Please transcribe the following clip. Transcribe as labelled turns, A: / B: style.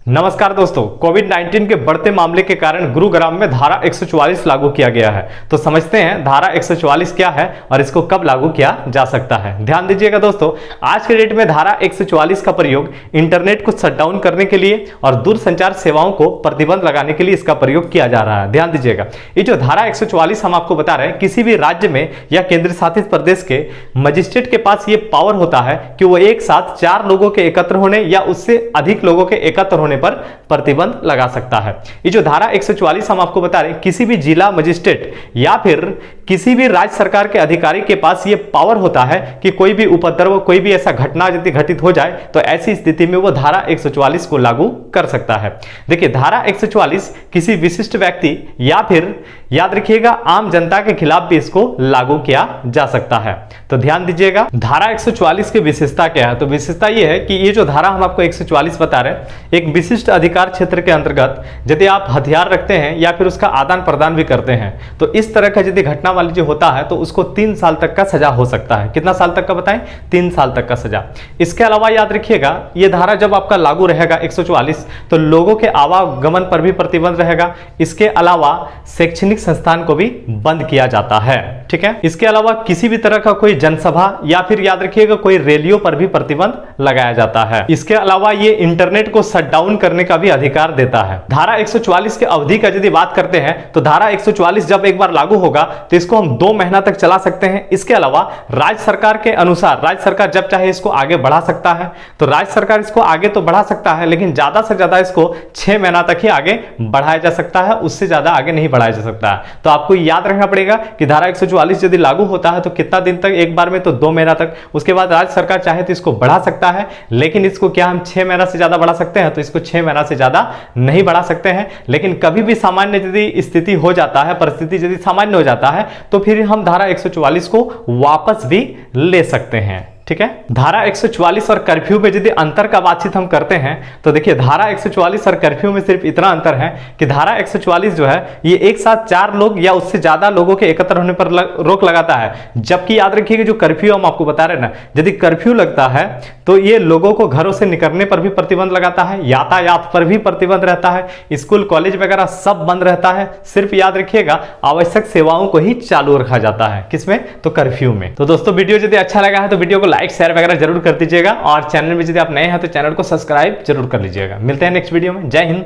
A: नमस्कार दोस्तों, कोविड-19 के बढ़ते मामले के कारण गुरुग्राम में धारा 144 लागू किया गया है। तो समझते हैं धारा 144 क्या है और इसको कब लागू किया जा सकता है। ध्यान दीजिएगा दोस्तों, आज के डेट में धारा 144 का प्रयोग इंटरनेट को शटडाउन करने के लिए और दूरसंचार सेवाओं को प्रतिबंध लगाने के लिए इसका प्रयोग किया जा रहा है। ध्यान दीजिएगा, ये जो धारा 144 हम आपको बता रहे हैं, किसी भी राज्य में या केंद्र शासित प्रदेश के मजिस्ट्रेट के पास ये पावर होता है कि वो एक साथ 4 लोगों के एकत्र होने या उससे अधिक लोगों के एकत्र होने पर प्रतिबंध लगा सकता है। ये जो धारा 144 हम आपको बता रहे हैं, किसी भी जिला मजिस्ट्रेट या फिर किसी भी राज्य सरकार के अधिकारी के पास ये पावर होता है कि कोई भी उपद्रव, कोई भी ऐसा घटना यदि घटित हो जाए तो ऐसी स्थिति में वो धारा 144 को लागू कर सकता है। देखिए, धारा 144 किसी विशिष्ट व्यक्ति या फिर याद रखिएगा आम जनता के खिलाफ भी इसको लागू किया जा सकता है। तो ध्यान दीजिएगा, धारा 144 की विशेषता क्या है। तो विशेषता ये है कि ये जो धारा हम आपको 144 बता रहे हैं, एक विशिष्ट अधिकार क्षेत्र के अंतर्गत यदि आप हथियार रखते हैं या फिर उसका आदान प्रदान भी करते हैं तो इस तरह का यदि घटना वाली जो होता है तो उसको 3 साल तक का सजा हो सकता है। कितना साल तक का बताएं? 3 साल तक का सजा। इसके अलावा याद रखिएगा, ये धारा जब आपका लागू रहेगा 144 तो लोगों के आवागमन पर भी प्रतिबंध रहेगा। इसके अलावा शैक्षणिक संस्थान को भी बंद किया जाता है। ठीक है, इसके अलावा किसी भी तरह का कोई जनसभा या फिर याद रखिएगा कोई रैलियों पर भी प्रतिबंध लगाया जाता है। इसके अलावा ये इंटरनेट को शटडाउन करने का भी अधिकार देता है। धारा 144 के अवधि का यदि बात करते हैं तो धारा 144 जब एक बार लागू होगा तो इसको हम 2 महीना तक चला सकते हैं। इसके अलावा राज्य सरकार के अनुसार राज्य सरकार जब चाहे इसको आगे बढ़ा सकता है। तो राज्य सरकार इसको आगे तो बढ़ा सकता है, लेकिन ज्यादा से ज्यादा इसको 6 महीना तक ही आगे बढ़ाया जा सकता है, उससे ज्यादा आगे नहीं बढ़ाया जा सकता है। तो आपको याद रखना पड़ेगा कि धारा 144 यदि लागू होता है तो कितना दिन तक, एक बार में तो 2 महीना तक। उसके बाद राज्य सरकार चाहे तो इसको बढ़ा सकता है, लेकिन इसको क्या हम 6 महीना से ज्यादा बढ़ा सकते हैं? तो इसको 6 महीना से ज्यादा नहीं बढ़ा सकते हैं। लेकिन कभी भी सामान्य यदि स्थिति हो जाता है, परिस्थिति यदि सामान्य हो जाता है तो फिर हम धारा 144 को वापस भी ले सकते हैं। ठीक है, धारा 144 और कर्फ्यू में यदि अंतर का बातचीत हम करते हैं तो देखिए, धारा 144 और कर्फ्यू में सिर्फ इतना अंतर है कि धारा 144 जो है ये एक साथ 4 लोग या उससे ज्यादा लोगों के एकत्र होने पर रोक लगाता है। जबकि याद रखिएगा, जो कर्फ्यू हम आपको बता रहे हैं ना, यदि कर्फ्यू लगता है तो ये लोगों को घरों से निकलने पर भी प्रतिबंध लगाता है, यातायात पर भी प्रतिबंध रहता है, स्कूल कॉलेज वगैरह सब बंद रहता है। सिर्फ याद रखिएगा आवश्यक सेवाओं को ही चालू रखा जाता है। किसमें? तो कर्फ्यू में। तो दोस्तों, वीडियो यदि अच्छा लगा है तो वीडियो को लाइक शेयर वगैरह जरूर कर दीजिएगा और चैनल में यदि आप नए हैं तो चैनल को सब्सक्राइब जरूर कर लीजिएगा। मिलते हैं नेक्स्ट वीडियो में। जय हिंद।